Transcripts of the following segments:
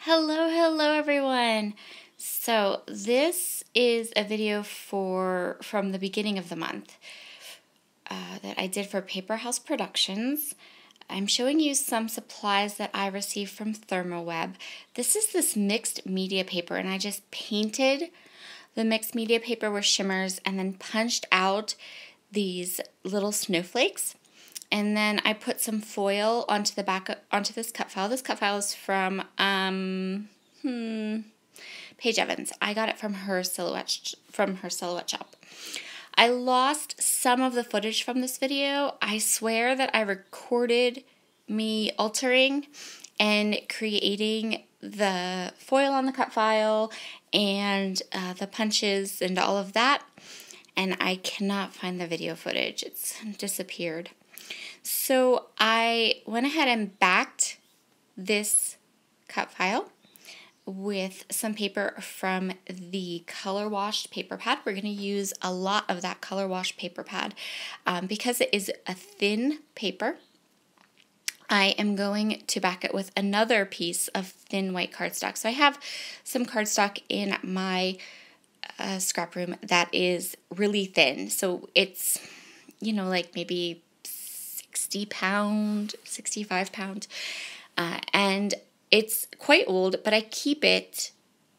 Hello everyone. So this is a video from the beginning of the month that I did for Paper House Productions. I'm showing you some supplies that I received from Thermoweb. This is this mixed media paper, and I just painted the mixed media paper with shimmers and then punched out these little snowflakes. And then I put some foil onto the back onto this cut file. This cut file is from Paige Evans. I got it from her silhouette shop. I lost some of the footage from this video. I swear that I recorded me altering and creating the foil on the cut file and the punches and all of that, and I cannot find the video footage. It's disappeared. So I went ahead and backed this cut file with some paper from the color washed paper pad. We're going to use a lot of that color washed paper pad because it is a thin paper. I am going to back it with another piece of thin white cardstock. So I have some cardstock in my scrap room that is really thin. So it's, like maybe 60 pound, 65 pound, and it's quite old, but I keep it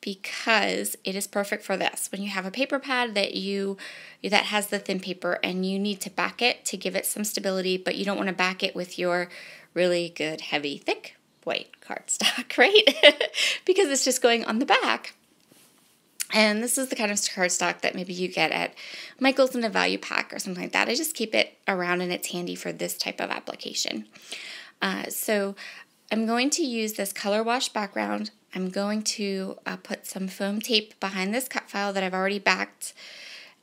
because it is perfect for this. When you have a paper pad that has the thin paper and you need to back it to give it some stability, but you don't want to back it with your really good, heavy, thick white cardstock, right? Because it's just going on the back. And this is the kind of cardstock that maybe you get at Michael's in a value pack or something like that. I just keep it around and it's handy for this type of application. So I'm going to use this color wash background. I'm going to put some foam tape behind this cut file that I've already backed.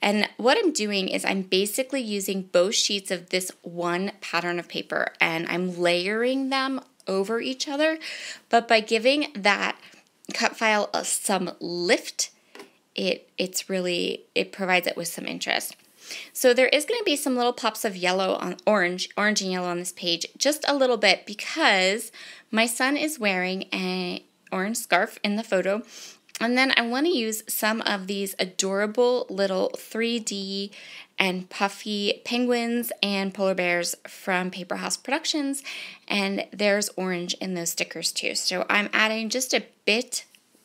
And what I'm doing is I'm basically using both sheets of this one pattern of paper and I'm layering them over each other. But by giving that cut file some lift, it provides it with some interest. So there is going to be some little pops of yellow on orange and yellow on this page, just a little bit, because my son is wearing an orange scarf in the photo. And then I want to use some of these adorable little 3D and puffy penguins and polar bears from Paper House Productions, and there's orange in those stickers too. So I'm adding just a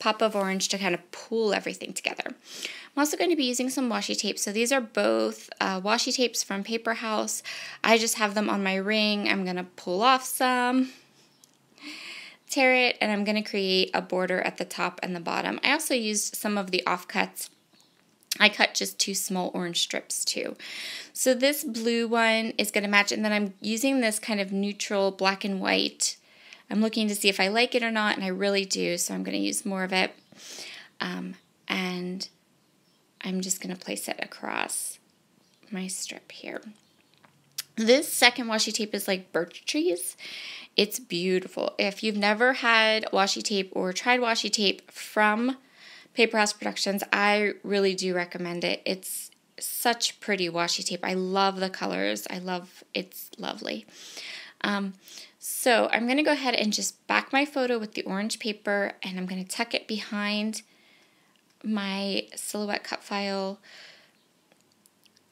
pop of orange to kind of pull everything together. I'm also going to be using some washi tape. So these are both washi tapes from Paper House. I just have them on my ring. I'm going to pull off some, tear it, and I'm going to create a border at the top and the bottom. I also used some of the offcuts. I cut just 2 small orange strips too. So this blue one is going to match, and then I'm using this kind of neutral black and white. I'm looking to see if I like it or not, and I really do, so I'm going to use more of it. And I'm just going to place it across my strip here. This second washi tape is like birch trees. It's beautiful. If you've never had washi tape or tried washi tape from Paper House Productions, I really do recommend it. It's such pretty washi tape. I love the colors. It's lovely. So I'm going to go ahead and just back my photo with the orange paper, and I'm going to tuck it behind my silhouette cut file.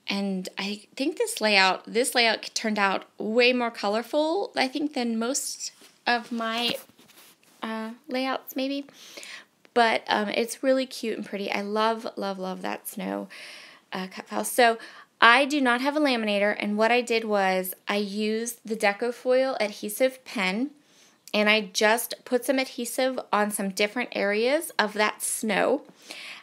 And I think this layout turned out way more colorful, I think, than most of my layouts maybe. But it's really cute and pretty. I love, love, love that snow cut file. So I do not have a laminator, and what I did was I used the Deco Foil adhesive pen, and I just put some adhesive on some different areas of that snow,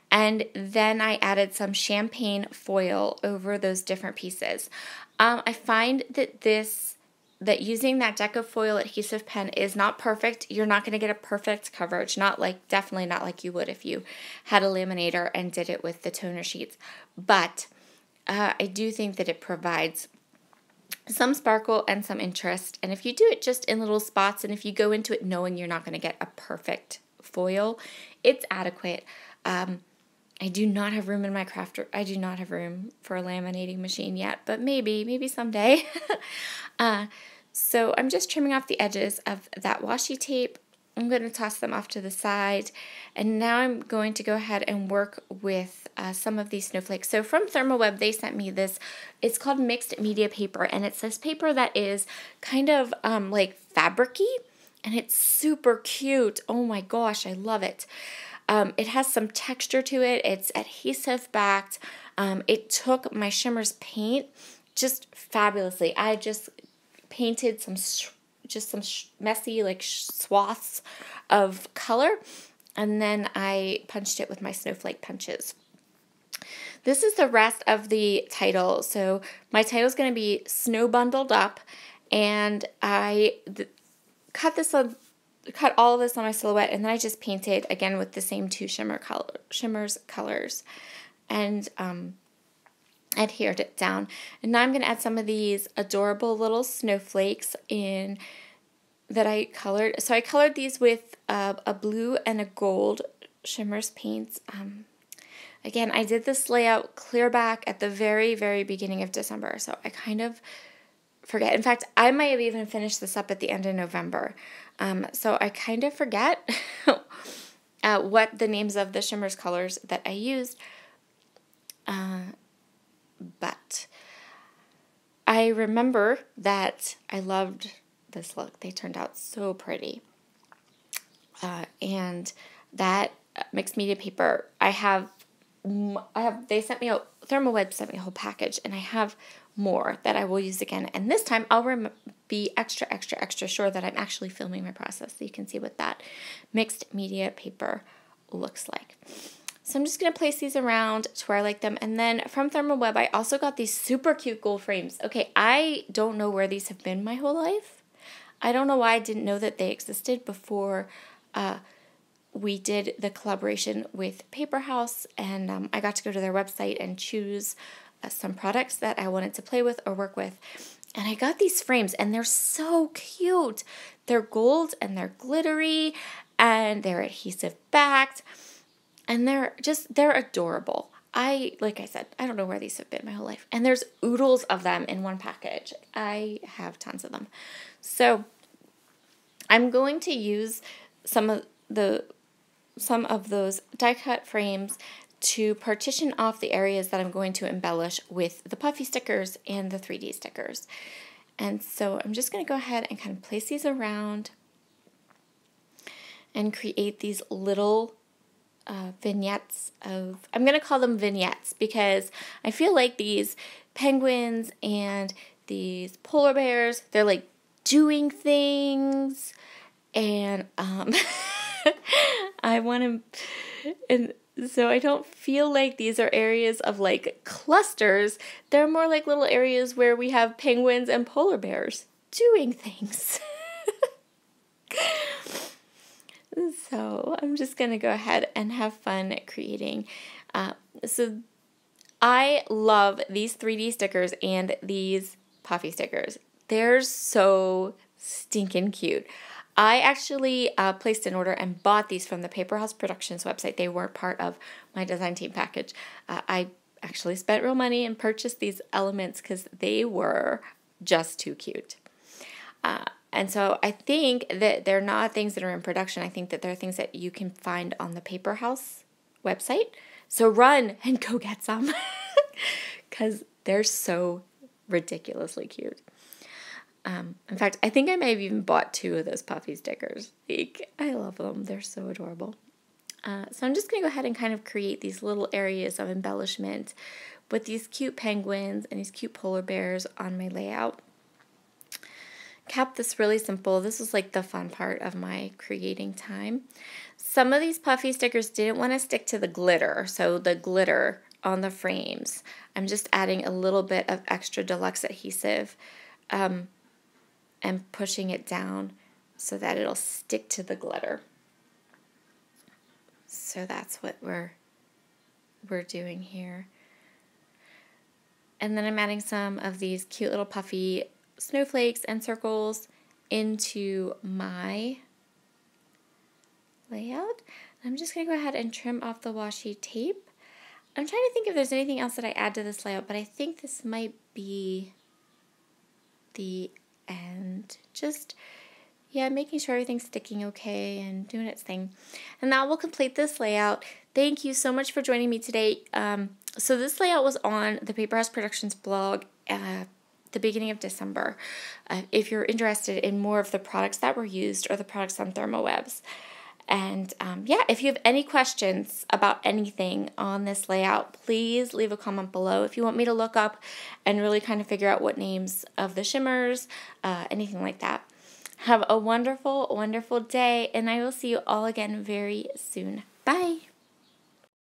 and then I added some champagne foil over those different pieces. I find that using that Deco Foil adhesive pen is not perfect. You're not going to get a perfect coverage, definitely not like you would if you had a laminator and did it with the toner sheets, but I do think that it provides some sparkle and some interest. And if you do it just in little spots, and if you go into it knowing you're not going to get a perfect foil, it's adequate. I do not have room in my crafter. I do not have room for a laminating machine yet, but maybe someday. So I'm just trimming off the edges of that washi tape I'm going to toss them off to the side. And now I'm going to go ahead and work with some of these snowflakes. So from Thermoweb, they sent me this. It's called mixed media paper. And it's this paper that is kind of like fabric-y. And it's super cute. Oh my gosh, I love it. It has some texture to it. It's adhesive backed. It took my Shimmers paint just fabulously. I just painted some messy like swaths of color, and then I punched it with my snowflake punches. This is the rest of the title. So my title is going to be Snow Bundled Up, and I cut all of this on my silhouette, and then I just painted again with the same two Shimmers colors, and adhered it down. And now I'm going to add some of these adorable little snowflakes in that I colored. So I colored these with a blue and a gold Shimmers paints. Again, I did this layout clear back at the very, very beginning of December, so I kind of forget. In fact, I might have even finished this up at the end of November. So I kind of forget what the names of the Shimmers colors that I used. But I remember that I loved this look. They turned out so pretty. And that mixed media paper, they sent me Thermoweb sent me a whole package, and I have more that I will use again. And this time I'll be extra sure that I'm actually filming my process so you can see what that mixed media paper looks like. So I'm just going to place these around to where I like them. And then from Thermoweb, I also got these super cute gold frames. Okay, I don't know where these have been my whole life. I don't know why I didn't know that they existed before we did the collaboration with Paper House. And I got to go to their website and choose some products that I wanted to play with or work with. And I got these frames, and they're so cute. They're gold, and they're glittery, and they're adhesive backed. And they're adorable. Like I said, I don't know where these have been my whole life. And there's oodles of them in one package. I have tons of them. So I'm going to use some of those die cut frames to partition off the areas that I'm going to embellish with the puffy stickers and the 3D stickers. And so I'm just going to go ahead and kind of place these around and create these little vignettes I'm going to call them vignettes because I feel like these penguins and these polar bears, they're like doing things, and I want to, and so I don't feel like these are areas of like clusters. They're more like little areas where we have penguins and polar bears doing things. So I'm just going to go ahead and have fun creating. So I love these 3D stickers and these puffy stickers. They're so stinking cute. I actually placed an order and bought these from the Paper House Productions website. They weren't part of my design team package. I actually spent real money and purchased these elements because they were just too cute. And so I think that they're not things that are in production. I think that they're things that you can find on the Paper House website. So run and go get some because they're so ridiculously cute. In fact, I think I may have even bought 2 of those puffy stickers. I love them. They're so adorable. So I'm just going to go ahead and kind of create these little areas of embellishment with these cute penguins and these cute polar bears on my layout. Kept this really simple. This was like the fun part of my creating time. Some of these puffy stickers didn't want to stick to the glitter, so the glitter on the frames. I'm just adding a little bit of extra deluxe adhesive and pushing it down so that it'll stick to the glitter. So that's what we're doing here. And then I'm adding some of these cute little puffy snowflakes and circles into my layout. I'm just going to go ahead and trim off the washi tape. I'm trying to think if there's anything else that I add to this layout, but I think this might be the end. Just, yeah, making sure everything's sticking okay and doing its thing. And that will complete this layout. Thank you so much for joining me today. So this layout was on the Paper House Productions blog the beginning of December. If you're interested in more of the products that were used or the products on Thermowebs. And yeah, if you have any questions about anything on this layout, please leave a comment below. If you want me to look up and really kind of figure out what names of the shimmers, anything like that. Have a wonderful, wonderful day, and I will see you all again very soon. Bye!